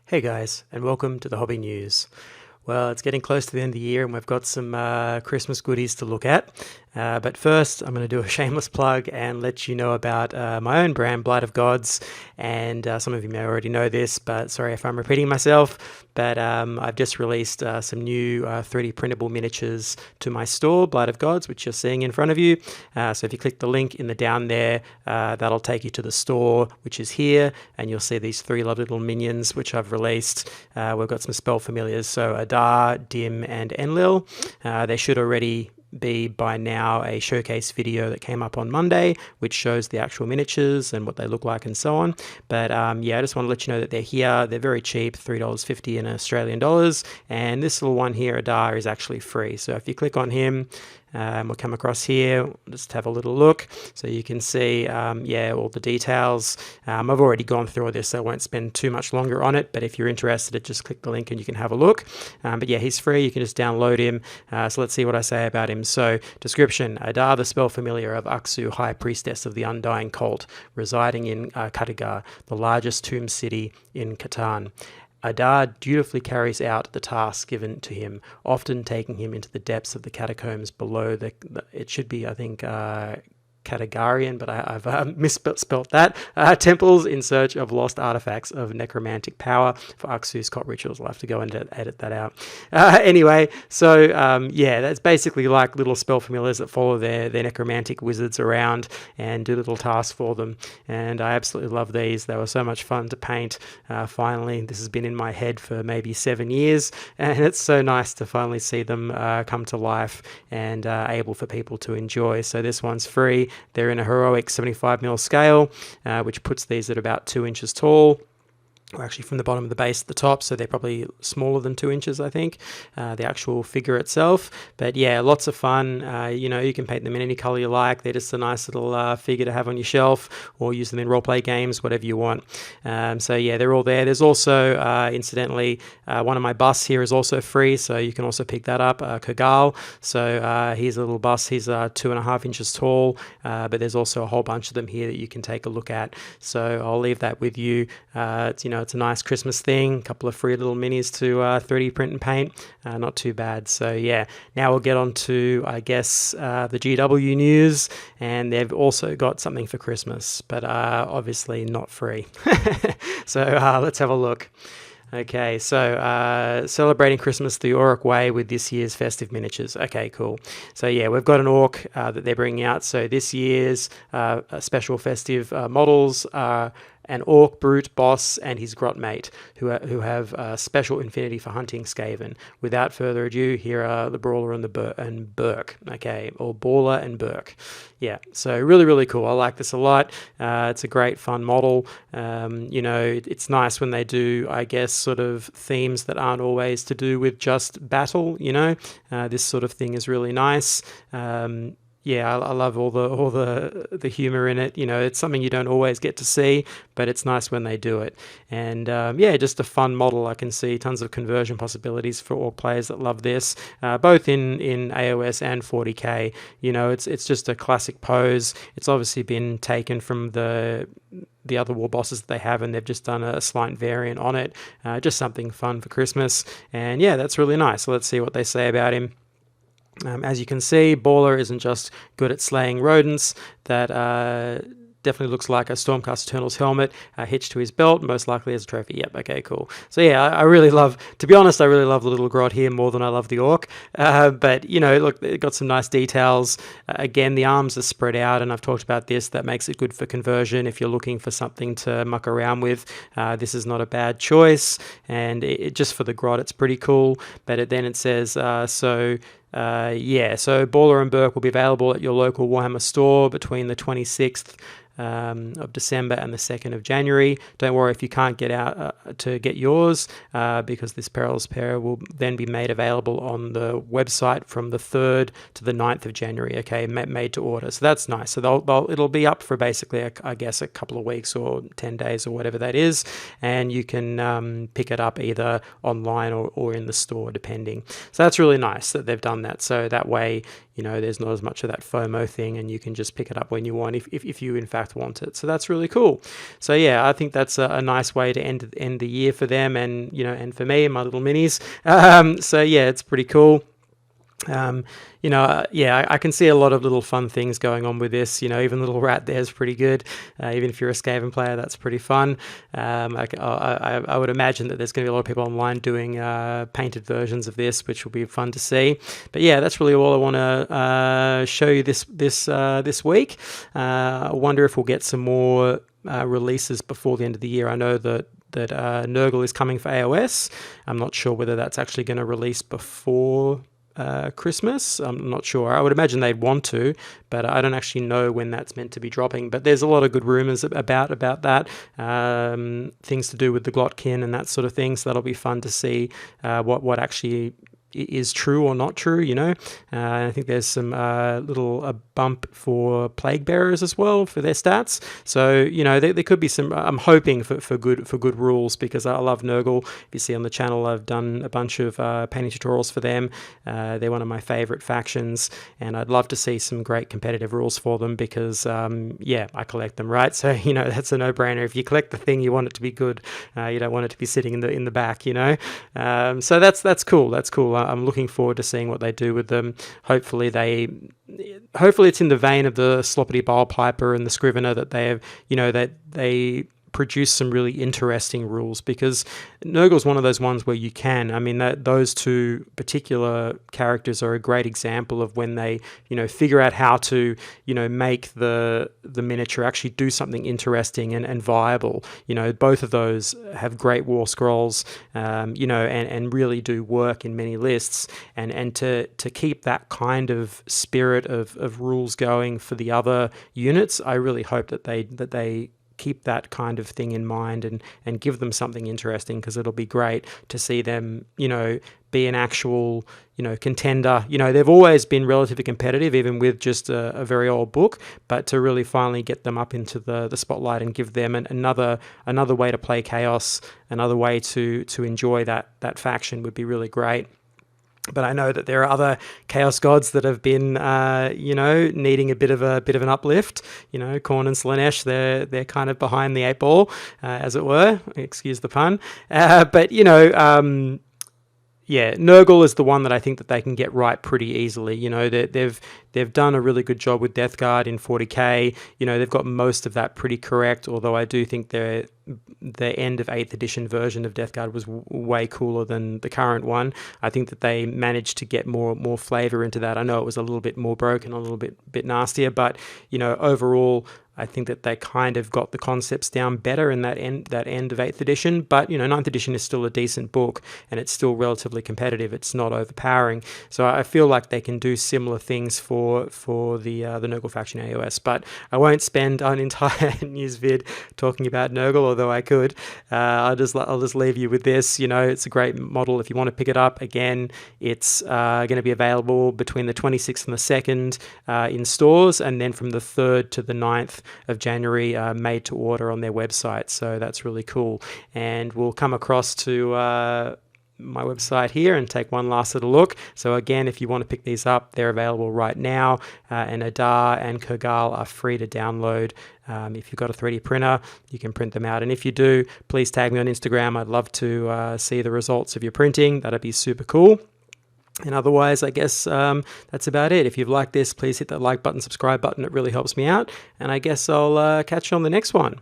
Hey guys, and welcome to the Hobby News. Well, it's getting close to the end of the year and we've got some Christmas goodies to look at. But first, I'm going to do a shameless plug and let you know about my own brand, Blight of Gods. And some of you may already know this, but sorry if I'm repeating myself. But I've just released some new 3D printable miniatures to my store, Blight of Gods, which you're seeing in front of you. So if you click the link in the down there, that'll take you to the store, which is here. And you'll see these three lovely little minions, which I've released. We've got some spell familiars, so Adar, Dim, and Enlil. They should already be by now a showcase video that came up on Monday, which shows the actual miniatures and what they look like and so on. But yeah, I just want to let you know that they're here. They're very cheap, $3.50 in Australian dollars. And this little one here, Adar, is actually free. So if you click on him, we'll come across here, just have a little look so you can see yeah, all the details. I've already gone through all this, so I won't spend too much longer on it, but if you're interested, just click the link and you can have a look. But yeah, he's free, you can just download him. So let's see what I say about him. So description: Adar, the spell familiar of Aksu, High Priestess of the Undying Cult, residing in Katagar, the largest tomb city in Catan. Adar dutifully carries out the tasks given to him, often taking him into the depths of the catacombs below it should be, I think, Katagarian, but I've misspelt that. Temples in search of lost artifacts of necromantic power for Aksu's cult rituals. I'll have to go and edit that out. Anyway, so yeah, that's basically like little spell familiars that follow their necromantic wizards around and do little tasks for them. And I absolutely love these. They were so much fun to paint. Finally, this has been in my head for maybe 7 years, and it's so nice to finally see them come to life and able for people to enjoy. So this one's free. They're in a heroic 75mm scale, which puts these at about 2 inches tall. Or actually from the bottom of the base to the top, so they're probably smaller than 2 inches, I think, the actual figure itself. But yeah, lots of fun. You know, you can paint them in any color you like. They're just a nice little figure to have on your shelf, or use them in roleplay games, whatever you want. So yeah, they're all there. There's also, incidentally, one of my busts here is also free, so you can also pick that up, Kagal. So here's a little bust. He's 2.5 inches tall, but there's also a whole bunch of them here that you can take a look at. So I'll leave that with you. It's, you know, it's a nice Christmas thing, a couple of free little minis to 3D print and paint, not too bad. So yeah, now we'll get on to, I guess, the GW news, and they've also got something for Christmas, but obviously not free. So let's have a look. Okay, so celebrating Christmas the Orc way with this year's festive miniatures. Okay, cool. So yeah, we've got an Orc that they're bringing out. So this year's special festive models are an Orc Brute Boss and his Grot Mate, who have special affinity for hunting Skaven. Without further ado, here are the Brawler and the Burk. Okay, or Brawler and Burk. Yeah, so really, really cool. I like this a lot. It's a great, fun model. You know, it's nice when they do, I guess, sort of themes that aren't always to do with just battle. You know, this sort of thing is really nice. Yeah, I love all the humor in it. You know, it's something you don't always get to see, but it's nice when they do it. And yeah, just a fun model. I can see tons of conversion possibilities for Orc players that love this, both in AOS and 40k. You know, it's just a classic pose. It's obviously been taken from the other war bosses that they have, and they've just done a slight variant on it. Just something fun for Christmas. And yeah, that's really nice. So let's see what they say about him. As you can see, Baller isn't just good at slaying rodents. That definitely looks like a Stormcast Eternal's helmet hitched to his belt, most likely as a trophy. Yep, okay, cool. So yeah, I really love, to be honest, I really love the little Grot here more than I love the Orc. But, you know, look, it got some nice details. Again, the arms are spread out, and I've talked about this. That makes it good for conversion. If you're looking for something to muck around with, this is not a bad choice. And just for the Grot, it's pretty cool. But then it says, yeah, so Baller and Burke will be available at your local Warhammer store between the 26th of December and the 2nd of January. Don't worry if you can't get out to get yours, because this Perilous Pair will then be made available on the website from the 3rd to the 9th of January, okay, made to order. So that's nice. So it'll be up for basically, I guess, a couple of weeks or 10 days or whatever that is, and you can pick it up either online or in the store, depending. So that's really nice that they've done done that. So that way, you know, there's not as much of that FOMO thing, and you can just pick it up when you want if you in fact want it. So that's really cool. So yeah, I think that's a nice way to end the year for them, and you know, and for me and my little minis. So yeah, it's pretty cool. You know, yeah, I can see a lot of little fun things going on with this. You know, even little rat there is pretty good. Even if you're a Skaven player, that's pretty fun. I would imagine that there's going to be a lot of people online doing painted versions of this, which will be fun to see. But yeah, that's really all I want to show you this week. I wonder if we'll get some more releases before the end of the year. I know that Nurgle is coming for AOS. I'm not sure whether that's actually going to release before Christmas. I'm not sure. I would imagine they'd want to, but I don't actually know when that's meant to be dropping. But there's a lot of good rumors about that. Things to do with the Glotkin and that sort of thing. So that'll be fun to see what actually is true or not true, you know. I think there's some little bump for Plague Bearers as well for their stats. So, you know, there could be some, I'm hoping for good rules, because I love Nurgle. If you see on the channel, I've done a bunch of painting tutorials for them. They're one of my favorite factions, and I'd love to see some great competitive rules for them, because, yeah, I collect them, right? So, you know, that's a no-brainer. If you collect the thing, you want it to be good. You don't want it to be sitting in the back, you know. So that's cool. That's cool. I'm looking forward to seeing what they do with them. Hopefully it's in the vein of the Sloppity Bowl Piper and the Scrivener, that they have, you know, that they produce some really interesting rules, because Nurgle's one of those ones where you can, I mean, those two particular characters are a great example of when they, you know, figure out how to, you know, make the miniature actually do something interesting and viable. You know, both of those have great war scrolls, you know, and really do work in many lists, and to keep that kind of spirit of rules going for the other units, I really hope that they keep that kind of thing in mind and give them something interesting, because it'll be great to see them, you know, be an actual, you know, contender. You know, they've always been relatively competitive, even with just a very old book, but to really finally get them up into the spotlight and give them another way to play Chaos, another way to enjoy that faction would be really great. But I know that there are other Chaos Gods that have been, you know, needing a bit of an uplift. You know, Khorne and Slaanesh, they're kind of behind the 8 ball, as it were. Excuse the pun. But you know, yeah, Nurgle is the one that I think that they can get right pretty easily. You know, they've done a really good job with Death Guard in 40k. You know, they've got most of that pretty correct, although I do think the end of 8th edition version of Death Guard was way cooler than the current one. I think that they managed to get more flavor into that. I know it was a little bit more broken, a little bit nastier, but you know, overall, I think that they kind of got the concepts down better in that end of 8th edition. But, you know, 9th edition is still a decent book, and it's still relatively competitive. It's not overpowering. So I feel like they can do similar things for the Nurgle faction AOS. But I won't spend an entire news vid talking about Nurgle, although I could. I'll just leave you with this. You know, it's a great model if you want to pick it up. Again, it's going to be available between the 26th and the 2nd in stores, and then from the 3rd to the 9th of January, made to order on their website. So that's really cool. And we'll come across to my website here and take one last little look. So again, if you want to pick these up, they're available right now, and Adar and Kurgal are free to download. If you've got a 3D printer, you can print them out. And if you do, please tag me on Instagram. I'd love to see the results of your printing. That'd be super cool. And otherwise, I guess that's about it. If you've liked this, please hit that like button, subscribe button. It really helps me out. And I guess I'll catch you on the next one.